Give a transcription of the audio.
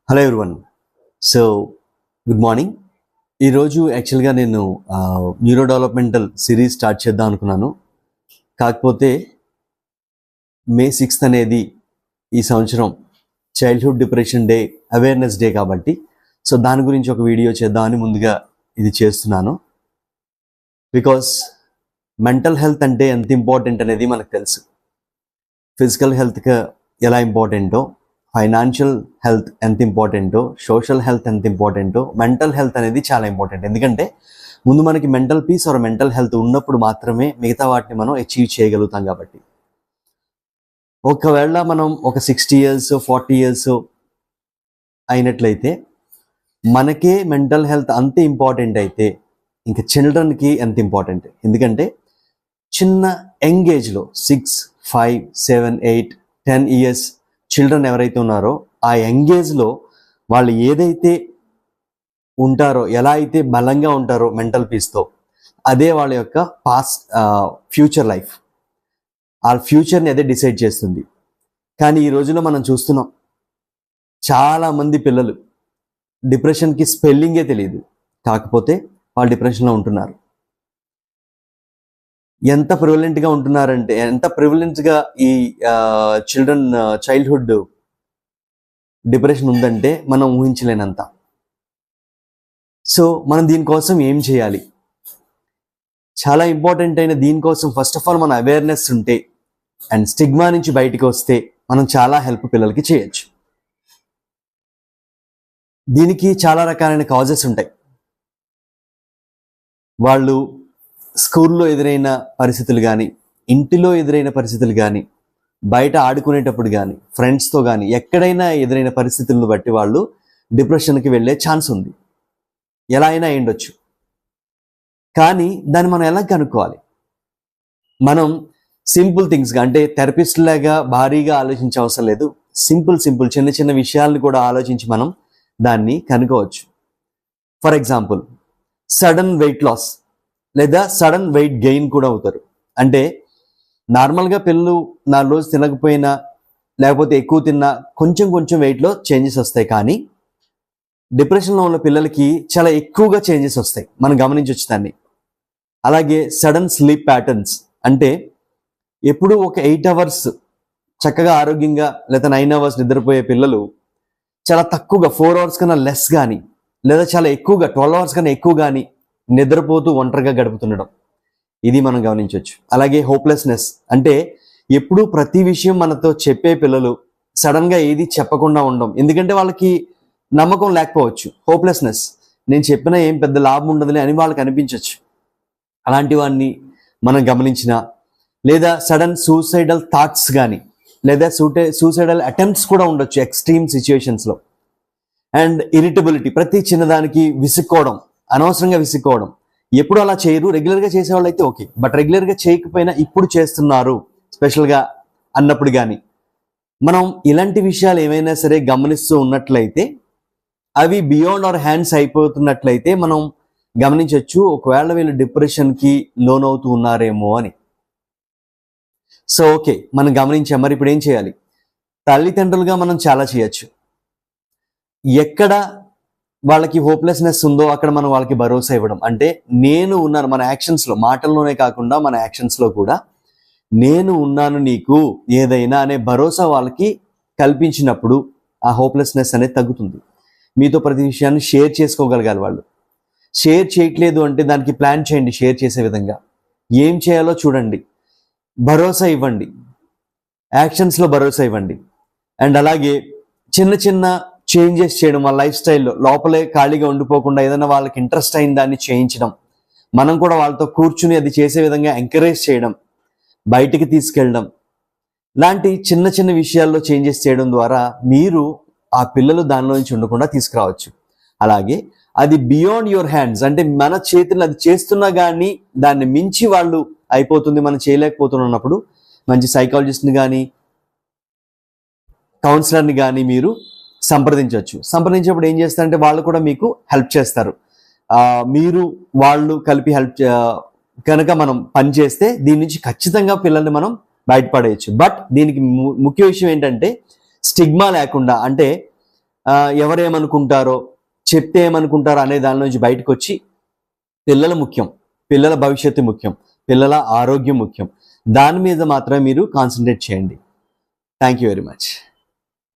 Hello everyone. So good morning. ఈరోజు యాక్చువల్గా నేను న్యూరో డెవలప్మెంటల్ సిరీస్ స్టార్ట్ చేద్దాం అనుకున్నాను. కాకపోతే మే 6th అనేది ఈ సంవత్సరం childhood depression day, awareness day కాబట్టి సో దాని గురించి ఒక వీడియో చేద్దామని ముందుగా ఇది చేస్తున్నాను. బికాస్ మెంటల్ హెల్త్ అంటే ఎంత ఇంపార్టెంట్ అనేది మనకు తెలుసు. ఫిజికల్ హెల్త్కి ఎలా ఇంపార్టెంటో, ఫైనాన్షియల్ హెల్త్ ఎంత ఇంపార్టెంటో, సోషల్ హెల్త్ ఎంత ఇంపార్టెంటో, మెంటల్ హెల్త్ అనేది చాలా ఇంపార్టెంట్. ఎందుకంటే ముందు మనకి mental peace or mental health ఉన్నప్పుడు మాత్రమే మిగతా వాటిని మనం అచీవ్ చేయగలుగుతాం. కాబట్టి ఒకవేళ మనం ఒక 60 years 40 years అయినట్లయితే మనకే మెంటల్ హెల్త్ అంత ఇంపార్టెంట్ అయితే ఇంకా చిల్డ్రన్కి ఎంత ఇంపార్టెంట్. ఎందుకంటే చిన్న యంగ్ ఏజ్లో 6, 5, 7, 8, 10 years చిల్డ్రన్ ఎవరైతే ఉన్నారో ఆ యంగ్ ఏజ్లో వాళ్ళు ఏదైతే ఉంటారో, ఎలా అయితే బలంగా ఉంటారో మెంటల్ పీస్తో, అదే వాళ్ళ యొక్క ఫ్యూచర్ లైఫ్, ఆ ఫ్యూచర్ని అదే డిసైడ్ చేస్తుంది. కానీ ఈ రోజుల్లో మనం చూస్తున్నాం చాలామంది పిల్లలు డిప్రెషన్కి స్పెల్లింగే తెలియదు, కాకపోతే వాళ్ళు డిప్రెషన్లో ఉంటున్నారు. ఎంత ప్రివలెంట్గా ఉంటున్నారంటే, ఎంత ప్రివలెంట్గా ఈ చైల్డ్హుడ్ డిప్రెషన్ ఉందంటే మనం ఊహించలేనంత. సో మనం దీనికోసం ఏం చేయాలి? చాలా ఇంపార్టెంట్ అయిన దీనికోసం ఫస్ట్ ఆఫ్ ఆల్ మన అవేర్నెస్ ఉంటే అండ్ స్టిగ్మా నుంచి బయటికి వస్తే మనం చాలా హెల్ప్ పిల్లలకి చేయొచ్చు. దీనికి చాలా రకాలైన కాజెస్ ఉంటాయి. వాళ్ళు స్కూల్లో ఎదురైన పరిస్థితులు కానీ, ఇంటిలో ఎదురైన పరిస్థితులు కానీ, బయట ఆడుకునేటప్పుడు కానీ, ఫ్రెండ్స్తో కానీ ఎక్కడైనా ఎదురైన పరిస్థితులను బట్టి వాళ్ళు డిప్రెషన్కి వెళ్ళే ఛాన్స్ ఉంది. ఎలా అయినా అయ్యుండొచ్చు. కానీ దాన్ని మనం ఎలా కనుక్కోవాలి? మనం సింపుల్ థింగ్స్గా, అంటే థెరపిస్ట్ లాగా భారీగా ఆలోచించే అవసరం లేదు. సింపుల్ చిన్న చిన్న విషయాలను కూడా ఆలోచించి మనం దాన్ని కనుక్కోవచ్చు. For example, sudden weight loss లేదా సడన్ వెయిట్ గెయిన్ కూడా అవుతారు. అంటే నార్మల్గా పిల్లలు 4 రోజులు తినకపోయినా లేకపోతే ఎక్కువ తిన్నా కొంచెం వెయిట్లో చేంజెస్ వస్తాయి. కానీ డిప్రెషన్లో ఉన్న పిల్లలకి చాలా ఎక్కువగా చేంజెస్ వస్తాయి, మనం గమనించవచ్చు దాన్ని. అలాగే సడన్ స్లీప్ ప్యాటర్న్స్, అంటే ఎప్పుడు ఒక 8 hours చక్కగా ఆరోగ్యంగా లేదా 9 hours నిద్రపోయే పిల్లలు చాలా తక్కువగా 4 hours కన్నా లెస్ కానీ, లేదా చాలా ఎక్కువగా 12 hours కన్నా ఎక్కువ కానీ నిద్రపోతూ ఒంటరిగా గడుపుతుండడం, ఇది మనం గమనించవచ్చు. అలాగే హోప్లెస్నెస్, అంటే ఎప్పుడూ ప్రతి విషయం మనతో చెప్పే పిల్లలు సడన్గా ఏది చెప్పకుండా ఉండడం, ఎందుకంటే వాళ్ళకి నమ్మకం లేకపోవచ్చు. హోప్లెస్నెస్, నేను చెప్పినా ఏం పెద్ద లాభం ఉండదులే అని వాళ్ళకి అనిపించవచ్చు. అలాంటి వాడిని మనం గమనించిన, లేదా సడన్ సూసైడల్ థాట్స్ కానీ లేదా సూసైడల్ అటెంప్ట్స్ కూడా ఉండొచ్చు ఎక్స్ట్రీమ్ సిచ్యువేషన్స్లో. అండ్ ఇరిటబిలిటీ, ప్రతి చిన్నదానికి విసుక్కోవడం, అనవసరంగా విసుక్కోవడం. ఎప్పుడు అలా చేయరు, రెగ్యులర్గా చేసేవాళ్ళు అయితే ఓకే, బట్ రెగ్యులర్గా చేయకపోయినా ఇప్పుడు చేస్తున్నారు స్పెషల్గా అన్నప్పుడు కానీ మనం ఇలాంటి విషయాలు ఏమైనా సరే గమనిస్తూ ఉన్నట్లయితే, అవి బియాండ్ అవర్ హ్యాండ్స్ అయిపోతున్నట్లయితే మనం గమనించవచ్చు ఒకవేళ వీళ్ళు డిప్రెషన్కి లోనవుతూ ఉన్నారేమో అని. సో ఓకే, మనం గమనించాం. మరి ఇప్పుడు ఏం చేయాలి? తల్లిదండ్రులుగా మనం చాలా చేయొచ్చు. ఎక్కడ వాళ్ళకి హోప్లెస్నెస్ ఉందో అక్కడ మనం వాళ్ళకి భరోసా ఇవ్వడం. అంటే నేను ఉన్నాను, మన యాక్షన్స్లో, మాటల్లోనే కాకుండా మన యాక్షన్స్లో కూడా నేను ఉన్నాను నీకు ఏదైనా అనే భరోసా వాళ్ళకి కల్పించినప్పుడు ఆ హోప్లెస్నెస్ అనేది తగ్గుతుంది. మీతో ప్రతి విషయాన్ని షేర్ చేసుకోగలగాలి వాళ్ళు. షేర్ చేయట్లేదు అంటే దానికి ప్లాన్ చేయండి, షేర్ చేసే విధంగా ఏం చేయాలో చూడండి, భరోసా ఇవ్వండి, యాక్షన్స్లో భరోసా ఇవ్వండి. అండ్ అలాగే చిన్న చేంజెస్ చేయడం వాళ్ళ లైఫ్ స్టైల్లో, లోపలే ఖాళీగా ఉండిపోకుండా ఏదైనా వాళ్ళకి ఇంట్రెస్ట్ అయిన దాన్ని చేయించడం, మనం కూడా వాళ్ళతో కూర్చుని అది చేసే విధంగా ఎంకరేజ్ చేయడం, బయటికి తీసుకెళ్ళడం, లాంటి చిన్న విషయాల్లో చేంజెస్ చేయడం ద్వారా మీరు ఆ పిల్లలు దానిలో నుంచి ఉండకుండా తీసుకురావచ్చు. అలాగే అది బియాండ్ యువర్ హ్యాండ్స్, అంటే మన చేతులు అది చేస్తున్నా కానీ దాన్ని మించి వాళ్ళు అయిపోతుంది, మనం చేయలేకపోతున్నప్పుడు మంచి సైకాలజిస్ట్ని కానీ కౌన్సిలర్ని కానీ మీరు సంప్రదించవచ్చు. సంప్రదించినప్పుడు ఏం చేస్తారంటే వాళ్ళు కూడా మీకు హెల్ప్ చేస్తారు. మీరు వాళ్ళు కలిపి హెల్ప్ కనుక మనం పని చేస్తే దీని నుంచి ఖచ్చితంగా పిల్లల్ని మనం బయటపడేయచ్చు. బట్ దీనికి ముఖ్య విషయం ఏంటంటే స్టిగ్మా లేకుండా, అంటే ఎవరేమనుకుంటారో, చెప్తే ఏమనుకుంటారో అనే దాని నుంచి బయటకు వచ్చి పిల్లలు ముఖ్యం, పిల్లల భవిష్యత్తు ముఖ్యం, పిల్లల ఆరోగ్యం ముఖ్యం, దాని మీద మాత్రమే మీరు కాన్సన్ట్రేట్ చేయండి. Thank you very much.